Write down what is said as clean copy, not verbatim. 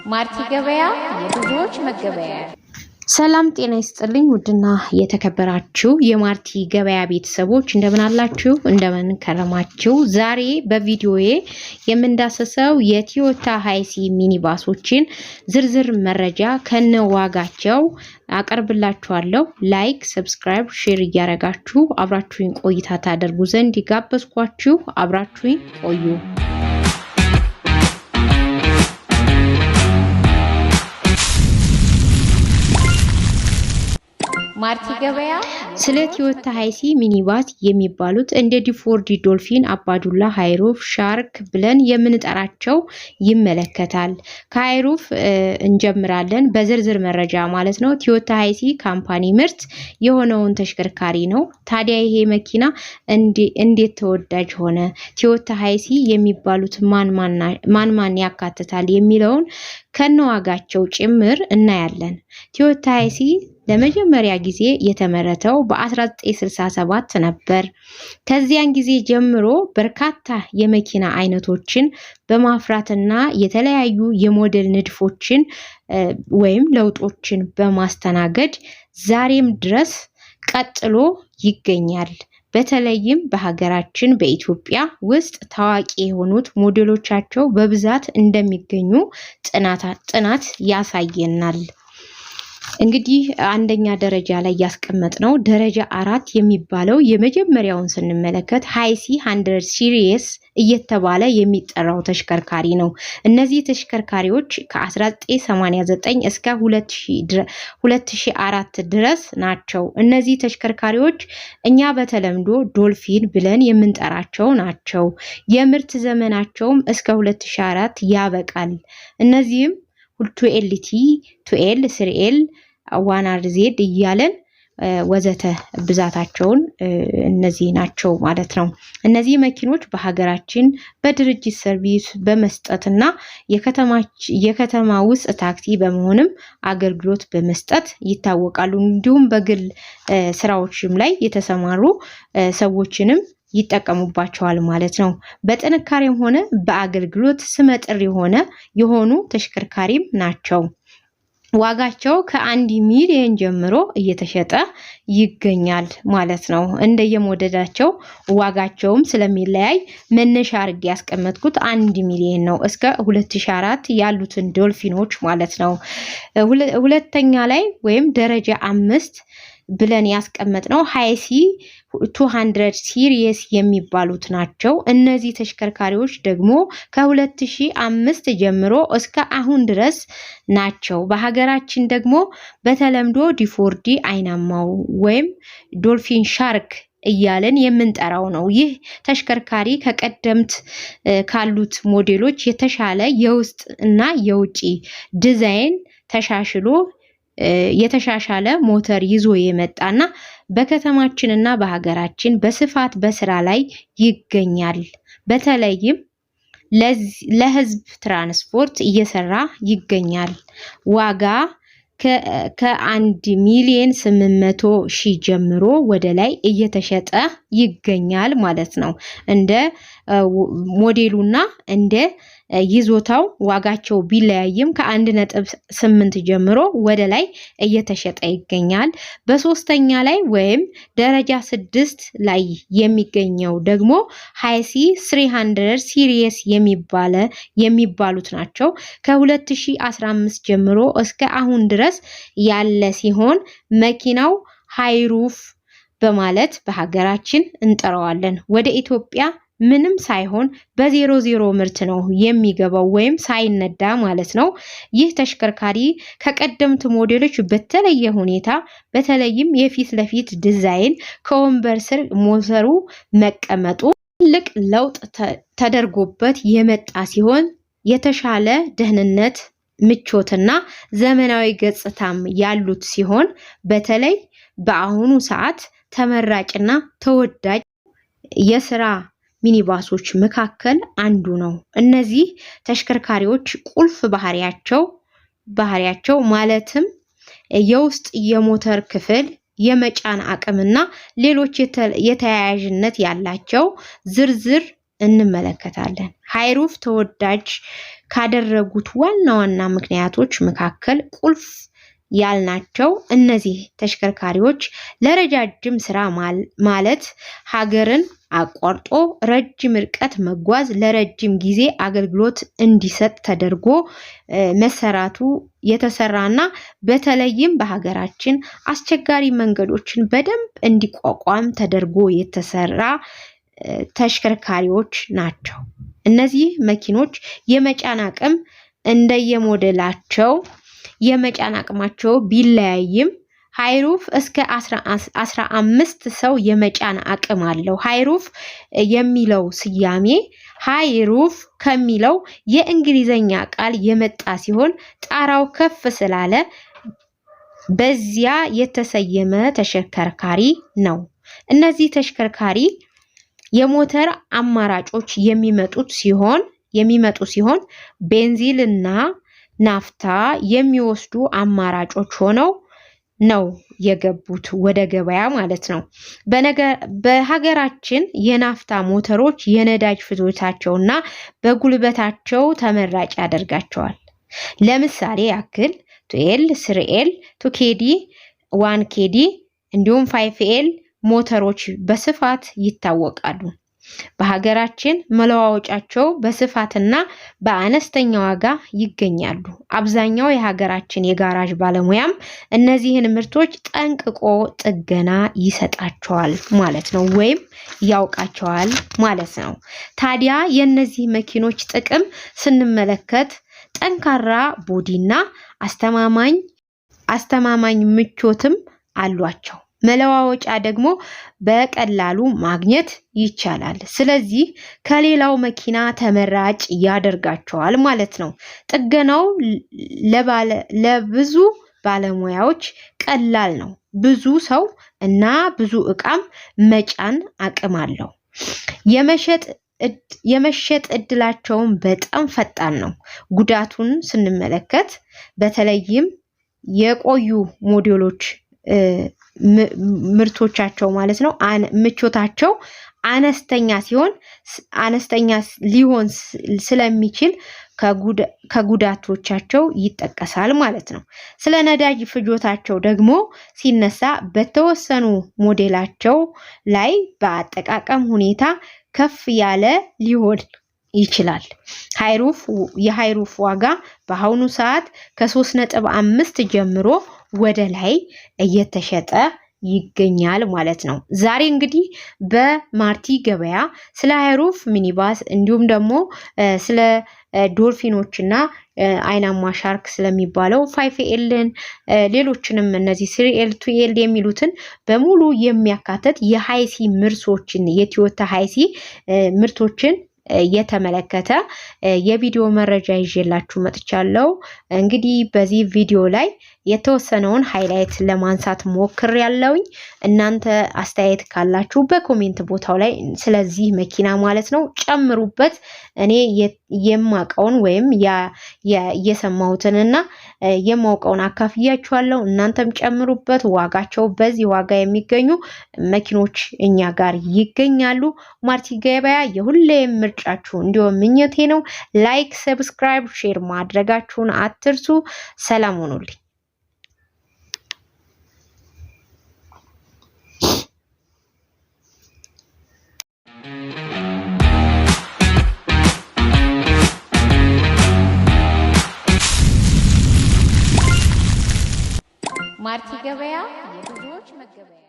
ማርቲ ገበያ የብዙዎች መገበያ። ሰላም ጤና ይስጥልኝ ውድና የተከበራችሁ የማርቲ ገበያ ቤተሰቦች እንደምን አላችሁ? እንደምን ከረማችሁ? ዛሬ በቪዲዮዬ የምንዳሰሰው የቶዮታ ሃይሲ ሚኒባሶችን ዝርዝር መረጃ ከነዋጋቸው አቀርብላችኋለሁ። ላይክ፣ ሰብስክራይብ፣ ሼር እያረጋችሁ አብራችሁኝ ቆይታ ታደርጉ ዘንድ ጋበዝኳችሁ። አብራችሁኝ ቆዩ። ማርቲ ገበያ ስለ ቶዮታ ሃይሲ ሚኒባስ የሚባሉት እንደ ዲፎርዲ፣ ዶልፊን፣ አባዱላ፣ ሃይሩፍ፣ ሻርክ ብለን የምንጠራቸው ይመለከታል። ከሃይሩፍ እንጀምራለን በዝርዝር መረጃ ማለት ነው። ቶዮታ ሃይሲ ካምፓኒ ምርት የሆነውን ተሽከርካሪ ነው። ታዲያ ይሄ መኪና እንዴት ተወዳጅ ሆነ? ቶዮታ ሃይሲ የሚባሉት ማን ያካትታል የሚለውን ከነዋጋቸው ጭምር እናያለን። ቶዮታ ሃይሲ ለመጀመሪያ ጊዜ የተመረተው በ1967 ነበር። ከዚያን ጊዜ ጀምሮ በርካታ የመኪና አይነቶችን በማፍራትና የተለያዩ የሞዴል ንድፎችን ወይም ለውጦችን በማስተናገድ ዛሬም ድረስ ቀጥሎ ይገኛል። በተለይም በሀገራችን በኢትዮጵያ ውስጥ ታዋቂ የሆኑት ሞዴሎቻቸው በብዛት እንደሚገኙ ጥናት ያሳየናል። እንግዲህ አንደኛ ደረጃ ላይ ያስቀመጥነው ደረጃ 4 የሚባለው የመጀመሪያውን ስንመለከት ሃይሲ 100 ሲሪየስ እየተባለ የሚጠራው ተሽከርካሪ ነው። እነዚህ ተሽከርካሪዎች ከ1989 እስከ 2004 ድረስ ናቸው። እነዚህ ተሽከርካሪዎች እኛ በተለምዶ ዶልፊን ብለን የምንጠራቸው ናቸው። የምርት ዘመናቸውም እስከ 2004 ያበቃል። እነዚህም 2LT፣ 2L፣ 3L፣ 1RZ እያለን ወዘተ ብዛታቸውን እነዚህ ናቸው ማለት ነው። እነዚህ መኪኖች በሀገራችን በድርጅት ሰርቪስ በመስጠትና የከተማ ውስጥ ታክሲ በመሆንም አገልግሎት በመስጠት ይታወቃሉ። እንዲሁም በግል ስራዎችም ላይ የተሰማሩ ሰዎችንም ይጠቀሙባቸዋል ማለት ነው። በጥንካሬም ሆነ በአገልግሎት ስመጥር የሆኑ ተሽከርካሪም ናቸው። ዋጋቸው ከ1 ሚሊዮን ጀምሮ እየተሸጠ ይገኛል ማለት ነው። እንደየሞዴላቸው ዋጋቸውም ስለሚለያይ መነሻ አድርጌ ያስቀመጥኩት 1 ሚሊዮን ነው እስከ 2004 ያሉትን ዶልፊኖች ማለት ነው። ሁለተኛ ላይ ወይም ደረጃ 5 ብለን ያስቀመጥነው ሃይሲ 200 ሲሪየስ የሚባሉት ናቸው። እነዚህ ተሽከርካሪዎች ደግሞ ከ2005 ጀምሮ እስከ አሁን ድረስ ናቸው። በሀገራችን ደግሞ በተለምዶ ዲፎርዲ አይናማው ወይም ዶልፊን ሻርክ እያለን የምንጠራው ነው። ይህ ተሽከርካሪ ከቀደምት ካሉት ሞዴሎች የተሻለ የውስጥ እና የውጪ ዲዛይን ተሻሽሎ የተሻሻለ ሞተር ይዞ የመጣና በከተማችንና በሀገራችን በስፋት በስራ ላይ ይገኛል። በተለይም ለህዝብ ትራንስፖርት እየሰራ ይገኛል። ዋጋ ከ1 ሚሊዮን 800 ሺህ ጀምሮ ወደ ላይ እየተሸጠ ይገኛል ማለት ነው። እንደ ሞዴሉና እንደ ይዞታው ዋጋቸው ቢለያይም ከ1.8 ጀምሮ ወደ ላይ እየተሸጠ ይገኛል። በሶስተኛ ላይ ወይም ደረጃ 6 ላይ የሚገኘው ደግሞ ሃይሲ 300 ሲሪየስ የሚባሉት ናቸው። ከ2015 ጀምሮ እስከ አሁን ድረስ ያለ ሲሆን መኪናው ሃይሩፍ በማለት በሀገራችን እንጠራዋለን። ወደ ኢትዮጵያ ምንም ሳይሆን በ00 ምርት ነው የሚገባው ወይም ሳይነዳ ማለት ነው። ይህ ተሽከርካሪ ከቀደምት ሞዴሎች በተለየ ሁኔታ በተለይም የፊት ለፊት ዲዛይን ከወንበር ስር ሞተሩ መቀመጡ ትልቅ ለውጥ ተደርጎበት የመጣ ሲሆን የተሻለ ደህንነት፣ ምቾትና ዘመናዊ ገጽታም ያሉት ሲሆን በተለይ በአሁኑ ሰዓት ተመራጭና ተወዳጅ የስራ ሚኒባሶች መካከል አንዱ ነው። እነዚህ ተሽከርካሪዎች ቁልፍ ባህሪያቸው ማለትም የውስጥ የሞተር ክፍል የመጫን አቅምና ሌሎች የተያያዥነት ያላቸው ዝርዝር እንመለከታለን። ሃይሩፍ ተወዳጅ ካደረጉት ዋና ዋና ምክንያቶች መካከል ቁልፍ ያልናቸው እነዚህ ተሽከርካሪዎች ለረጃጅም ስራ ማለት ሀገርን አቋርጦ ረጅም ርቀት መጓዝ ለረጅም ጊዜ አገልግሎት እንዲሰጥ ተደርጎ መሰራቱ የተሰራና በተለይም በሀገራችን አስቸጋሪ መንገዶችን በደንብ እንዲቋቋም ተደርጎ የተሰራ ተሽከርካሪዎች ናቸው። እነዚህ መኪኖች የመጫን አቅም እንደየሞዴላቸው የመጫን አቅማቸው ቢለያይም ሃይሩፍ እስከ 15 ሰው የመጫን አቅም አለው። ሃይሩፍ የሚለው ስያሜ ሃይሩፍ ከሚለው የእንግሊዘኛ ቃል የመጣ ሲሆን ጣራው ከፍ ስላለ በዚያ የተሰየመ ተሽከርካሪ ነው። እነዚህ ተሽከርካሪ የሞተር አማራጮች የሚመጡ ሲሆን ቤንዚልና ናፍታ የሚወስዱ አማራጮች ሆነው ነው የገቡት ወደ ገበያ ማለት ነው። በሀገራችን የናፍታ ሞተሮች የነዳጅ ፍጆታቸውና በጉልበታቸው ተመራጭ ያደርጋቸዋል። ለምሳሌ ያክል 2L፣ 3L፣ 2KD፣ 1KD እንዲሁም 5L ሞተሮች በስፋት ይታወቃሉ። በሀገራችን መለዋወጫቸው በስፋትና በአነስተኛ ዋጋ ይገኛሉ። አብዛኛው የሀገራችን የጋራዥ ባለሙያም እነዚህን ምርቶች ጠንቅቆ ጥገና ይሰጣቸዋል ማለት ነው፣ ወይም ያውቃቸዋል ማለት ነው። ታዲያ የእነዚህ መኪኖች ጥቅም ስንመለከት ጠንካራ ቦዲና አስተማማኝ ምቾትም አሏቸው። መለዋወጫ ደግሞ በቀላሉ ማግኘት ይቻላል። ስለዚህ ከሌላው መኪና ተመራጭ ያደርጋቸዋል ማለት ነው። ጥገናው ለብዙ ባለሙያዎች ቀላል ነው። ብዙ ሰው እና ብዙ ዕቃም መጫን አቅም አለው። የመሸጥ እድላቸውን በጣም ፈጣን ነው። ጉዳቱን ስንመለከት በተለይም የቆዩ ሞዴሎች ምርቶቻቸው ማለት ነው ምቾታቸው አነስተኛ ሊሆን ስለሚችል ከጉዳቶቻቸው ይጠቀሳል ማለት ነው። ስለ ነዳጅ ፍጆታቸው ደግሞ ሲነሳ በተወሰኑ ሞዴላቸው ላይ በአጠቃቀም ሁኔታ ከፍ ያለ ሊሆን ይችላል። የሃይሩፍ ዋጋ በአሁኑ ሰዓት ከ3.5 ጀምሮ ወደ ላይ እየተሸጠ ይገኛል ማለት ነው። ዛሬ እንግዲህ በማርቲ ገበያ ስለ ሃይሩፍ ሚኒባስ እንዲሁም ደግሞ ስለ ዶልፊኖችና አይናማ ሻርክ ስለሚባለው 5Lን ሌሎችንም እነዚህ 3L 2L የሚሉትን በሙሉ የሚያካትት የሃይሲ ምርቶችን የቶዮታ ሃይሲ ምርቶችን የተመለከተ የቪዲዮ መረጃ ይዤላችሁ መጥቻለሁ። እንግዲህ በዚህ ቪዲዮ ላይ የተወሰነውን ሃይላይት ለማንሳት ሞክሬያለሁኝ። እናንተ አስተያየት ካላችሁ በኮሜንት ቦታው ላይ ስለዚህ መኪና ማለት ነው ጨምሩበት። እኔ የማውቀውን ወይም የሰማሁትንና የማውቀውን አካፍያችኋለሁ። እናንተም ጨምሩበት። ዋጋቸው በዚህ ዋጋ የሚገኙ መኪኖች እኛ ጋር ይገኛሉ። ማርቲ ገበያ የሁሌም ምርጫችሁ እንዲሆን ምኞቴ ነው። ላይክ፣ ሰብስክራይብ፣ ሼር ማድረጋችሁን አትርሱ። ሰላም ሁኑልኝ። ማርቲ ገበያ የብዙዎች መገበያ